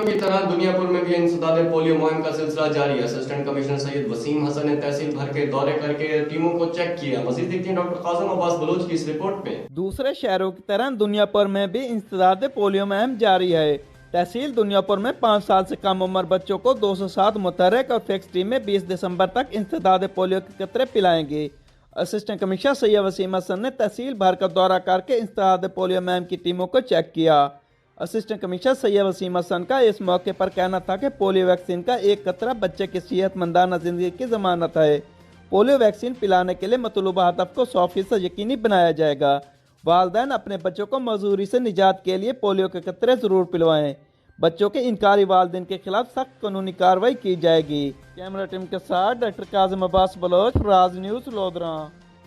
की तरह दुनियापुर में भी इंसदाद पोलियो मुहिम का सिलसिला जारी है। असिस्टेंट कमिश्नर सैयद वसीम हसन ने तहसील भर के दौरे करके टीमों को चेक किया। मजीद देखते हैं डॉक्टर कासिम अब्बास बलोच की इस रिपोर्ट में। दूसरे शहरों की तरह दुनियापुर में भी इंसदाद पोलियो मुहिम जारी है। तहसील दुनियापुर में 5 साल से कम उम्र बच्चों को 207 मुतहर्रिक और फिक्स टीम में 20 दिसंबर तक इंसदाद पोलियो के कतरे पिलाएंगे। असिस्टेंट कमिश्नर सैयद वसीम हसन ने तहसील भर का दौरा करके इंसदाद पोलियो मुहिम की टीमों को चेक किया। असिस्टेंट कमिश्नर सैयद वसीम हसन का इस मौके पर कहना था कि पोलियो वैक्सीन का एक कतरा बच्चे की सेहतमंदाना जिंदगी की जमानत है। पोलियो वैक्सीन पिलाने के लिए मतलूबा हदफ को 100% यकीनी बनाया जाएगा। वालिदैन अपने बच्चों को मजदूरी से निजात के लिए पोलियो के कतरे जरूर पिलवाएं। बच्चों के इनकारी वालिदैन के खिलाफ सख्त कानूनी कार्रवाई की जाएगी। कैमरा टीम के साथ डॉक्टर कासिम अब्बास बलोच, राज न्यूज़, लोधरा।